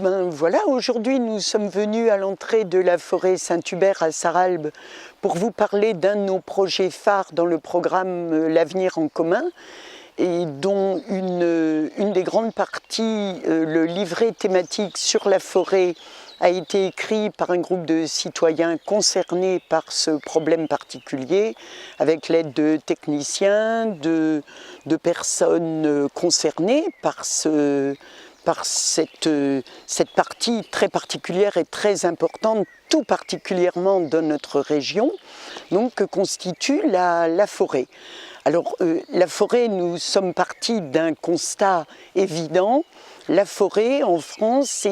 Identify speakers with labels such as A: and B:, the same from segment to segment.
A: Voilà, aujourd'hui nous sommes venus à l'entrée de la forêt Saint-Hubert à Sarralbe pour vous parler d'un de nos projets phares dans le programme L'avenir en commun, et dont une des grandes parties, le livret thématique sur la forêt, a été écrit par un groupe de citoyens concernés par ce problème particulier, avec l'aide de techniciens, de personnes concernées par cette partie très particulière et très importante, tout particulièrement dans notre région, donc que constitue la forêt. Alors, la forêt, nous sommes partis d'un constat évident. La forêt, en France,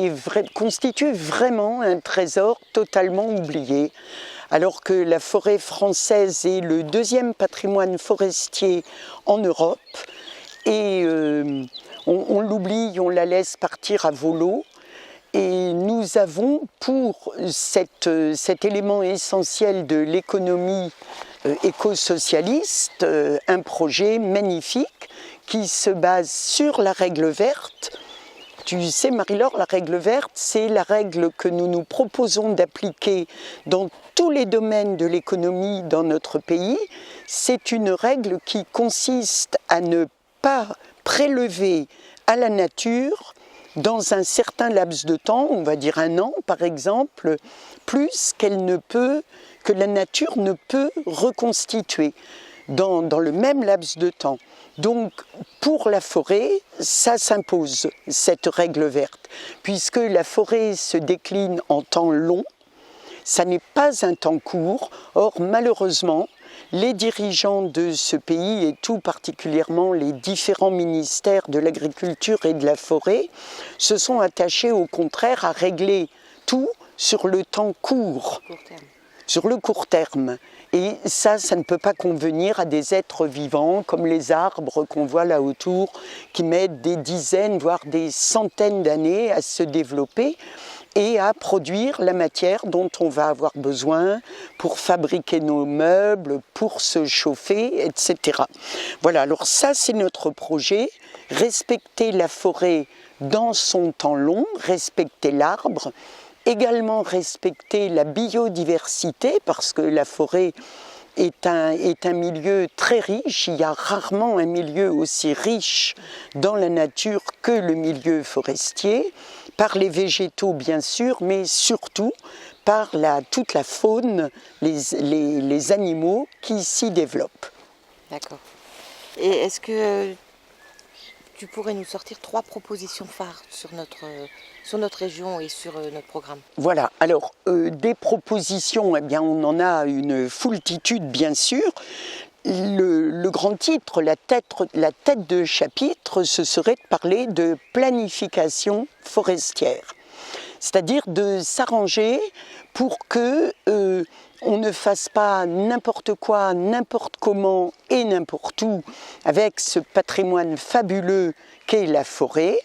A: constitue vraiment un trésor totalement oublié. Alors que la forêt française est le deuxième patrimoine forestier en Europe, et on l'oublie, on la laisse partir à volo. Et nous avons pour cet élément essentiel de l'économie éco-socialiste un projet magnifique qui se base sur la règle verte. Tu sais, Marie-Laure, la règle verte, c'est la règle que nous nous proposons d'appliquer dans tous les domaines de l'économie dans notre pays. C'est une règle qui consiste à ne pas prélever à la nature dans un certain laps de temps, on va dire 1 an par exemple, plus que la nature ne peut reconstituer dans le même laps de temps. Donc pour la forêt, ça s'impose, cette règle verte, puisque la forêt se décline en temps long, ça n'est pas un temps court. Or malheureusement, les dirigeants de ce pays, et tout particulièrement les différents ministères de l'agriculture et de la forêt, se sont attachés au contraire à régler tout sur le temps court, sur le court terme. Et ça ne peut pas convenir à des êtres vivants comme les arbres qu'on voit là autour, qui mettent des dizaines, voire des centaines d'années à se développer et à produire la matière dont on va avoir besoin pour fabriquer nos meubles, pour se chauffer, etc. Voilà, alors ça c'est notre projet, respecter la forêt dans son temps long, respecter l'arbre, également respecter la biodiversité, parce que la forêt est un milieu très riche. Il y a rarement un milieu aussi riche dans la nature que le milieu forestier, par les végétaux bien sûr, mais surtout par toute la faune, les animaux qui s'y développent.
B: D'accord. Et est-ce que tu pourrais nous sortir 3 propositions phares sur notre région et sur notre programme?
A: Voilà, alors des propositions, eh bien, on en a une foultitude bien sûr. Le grand titre, la tête de chapitre, ce serait de parler de planification forestière. C'est-à-dire de s'arranger pour que on ne fasse pas n'importe quoi, n'importe comment et n'importe où avec ce patrimoine fabuleux qu'est la forêt.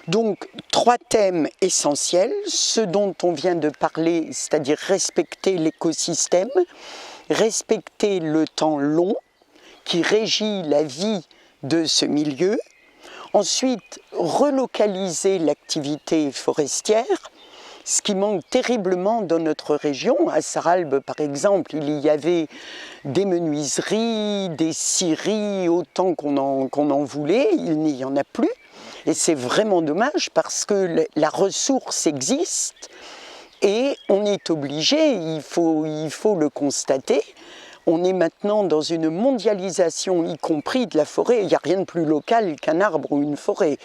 A: Donc 3 thèmes essentiels, ce dont on vient de parler, c'est-à-dire respecter l'écosystème, respecter le temps long qui régit la vie de ce milieu, ensuite relocaliser l'activité forestière, ce qui manque terriblement dans notre région. À Sarralbe, par exemple, il y avait des menuiseries, des scieries, autant qu'on en voulait, il n'y en a plus. Et c'est vraiment dommage parce que la ressource existe et on est obligé, il faut le constater. On est maintenant dans une mondialisation, y compris de la forêt. Il n'y a rien de plus local qu'un arbre ou une forêt.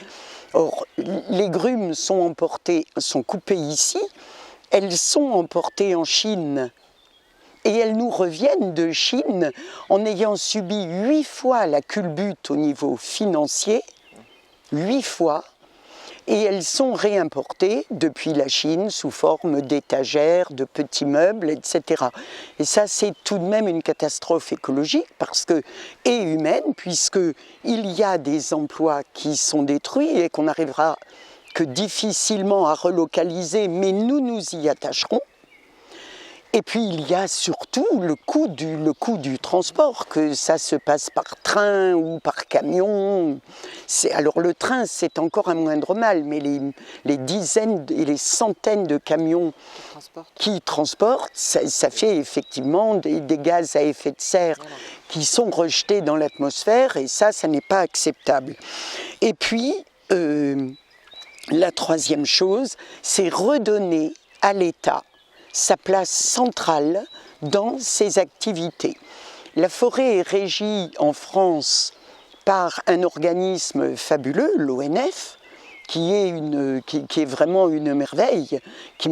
A: Or, les grumes sont coupées ici, elles sont emportées en Chine et elles nous reviennent de Chine en ayant subi 8 fois la culbute au niveau financier, 8 fois, et elles sont réimportées depuis la Chine sous forme d'étagères, de petits meubles, etc. Et ça, c'est tout de même une catastrophe écologique et humaine, puisqu'il y a des emplois qui sont détruits et qu'on n'arrivera que difficilement à relocaliser, mais nous nous y attacherons. Et puis il y a surtout le coût du transport, que ça se passe par train ou par camion. Alors le train, c'est encore un moindre mal, mais les dizaines et les centaines de camions qui transportent, ça fait effectivement des gaz à effet de serre qui sont rejetés dans l'atmosphère, et ça n'est pas acceptable. Et puis, la troisième chose, c'est redonner à l'État sa place centrale dans ses activités. La forêt est régie en France par un organisme fabuleux, l'ONF, qui est vraiment une merveille, qui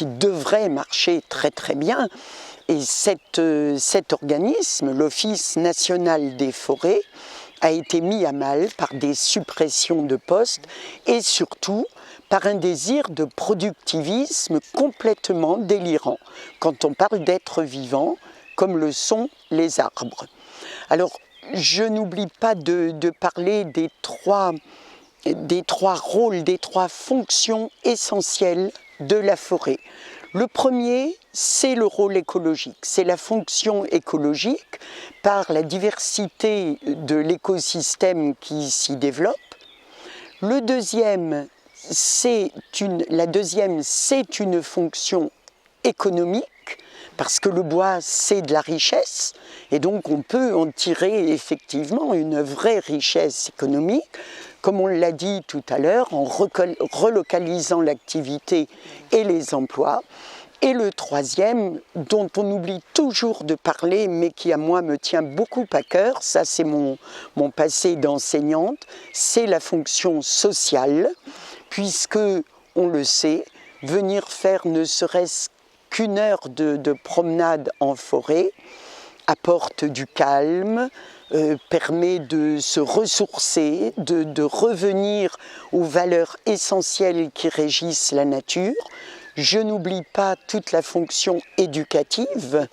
A: devrait marcher très très bien. Et cet organisme, l'Office national des forêts, a été mis à mal par des suppressions de postes et surtout par un désir de productivisme complètement délirant, quand on parle d'êtres vivants, comme le sont les arbres. Alors, je n'oublie pas de parler des trois rôles, des trois fonctions essentielles de la forêt. Le premier, c'est le rôle écologique, c'est la fonction écologique par la diversité de l'écosystème qui s'y développe. Le deuxième, c'est une fonction économique, parce que le bois, c'est de la richesse, et donc on peut en tirer effectivement une vraie richesse économique, comme on l'a dit tout à l'heure, en relocalisant l'activité et les emplois. Et le troisième, dont on oublie toujours de parler, mais qui à moi me tient beaucoup à cœur, ça c'est mon passé d'enseignante, c'est la fonction sociale, puisque, on le sait, venir faire ne serait-ce qu'une heure de promenade en forêt apporte du calme, permet de se ressourcer, de revenir aux valeurs essentielles qui régissent la nature. Je n'oublie pas toute la fonction éducative.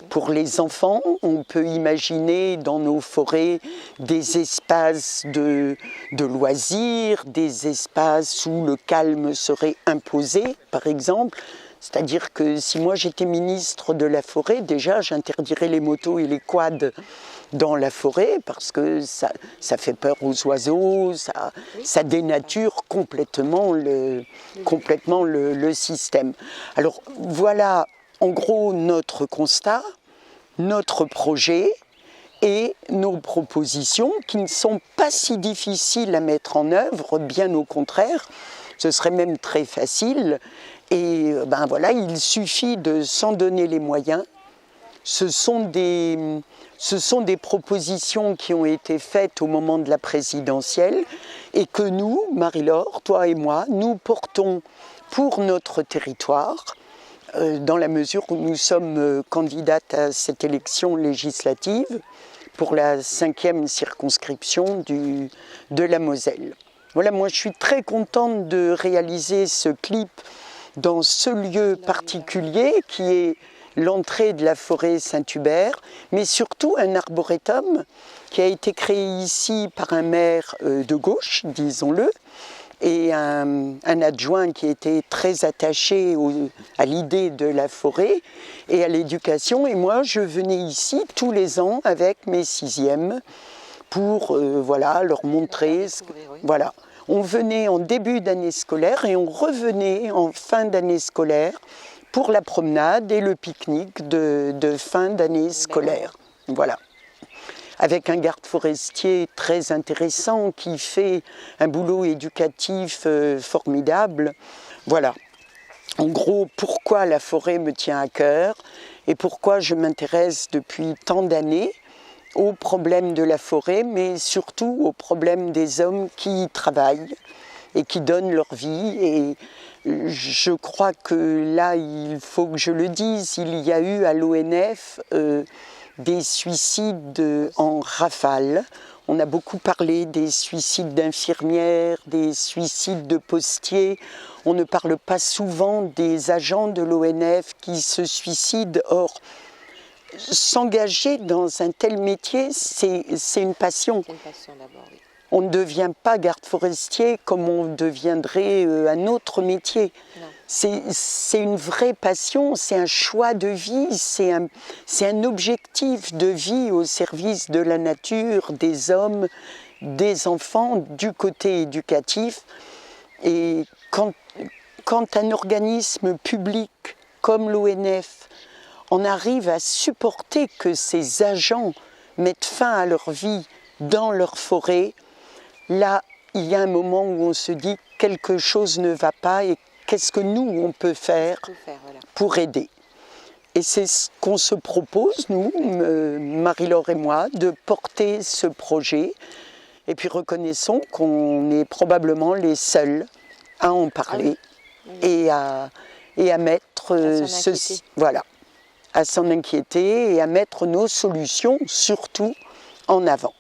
A: Pour les enfants, on peut imaginer dans nos forêts des espaces de loisirs, des espaces où le calme serait imposé, par exemple. C'est-à-dire que si moi j'étais ministre de la forêt, déjà j'interdirais les motos et les quads dans la forêt parce que ça fait peur aux oiseaux, ça dénature complètement le système. Alors voilà en gros notre constat, notre projet et nos propositions qui ne sont pas si difficiles à mettre en œuvre, bien au contraire, ce serait même très facile. Et ben voilà, il suffit de s'en donner les moyens. Ce sont des propositions qui ont été faites au moment de la présidentielle et que nous, Marie-Laure, toi et moi, nous portons pour notre territoire, dans la mesure où nous sommes candidates à cette élection législative pour la 5e circonscription de la Moselle. Voilà, moi je suis très contente de réaliser ce clip dans ce lieu particulier qui est l'entrée de la forêt Saint-Hubert, mais surtout un arboretum qui a été créé ici par un maire de gauche, disons-le, et un adjoint qui était très attaché à l'idée de la forêt et à l'éducation. Et moi, je venais ici tous les ans avec mes 6e pour voilà, leur montrer. Voilà. On venait en début d'année scolaire et on revenait en fin d'année scolaire pour la promenade et le pique-nique de fin d'année scolaire. Voilà. Avec un garde forestier très intéressant qui fait un boulot éducatif formidable. Voilà. En gros, pourquoi la forêt me tient à cœur et pourquoi je m'intéresse depuis tant d'années aux problèmes de la forêt, mais surtout aux problèmes des hommes qui y travaillent et qui donnent leur vie. Et je crois que là, il faut que je le dise, il y a eu à l'ONF des suicides en rafale. On a beaucoup parlé des suicides d'infirmières, des suicides de postiers. On ne parle pas souvent des agents de l'ONF qui se suicident. Or, s'engager dans un tel métier, c'est une passion.
B: C'est une passion d'abord, oui.
A: On ne devient pas garde forestier comme on deviendrait un autre métier. C'est une vraie passion, c'est un choix de vie, c'est un objectif de vie au service de la nature, des hommes, des enfants, du côté éducatif. Et quand un organisme public comme l'ONF on arrive à supporter que ces agents mettent fin à leur vie dans leur forêt, là, il y a un moment où on se dit quelque chose ne va pas et qu'est-ce que nous, on peut faire pour aider. Et c'est ce qu'on se propose, nous, Marie-Laure et moi, de porter ce projet. Et puis reconnaissons qu'on est probablement les seuls à en parler et à mettre voilà, à s'en inquiéter et à mettre nos solutions surtout en avant.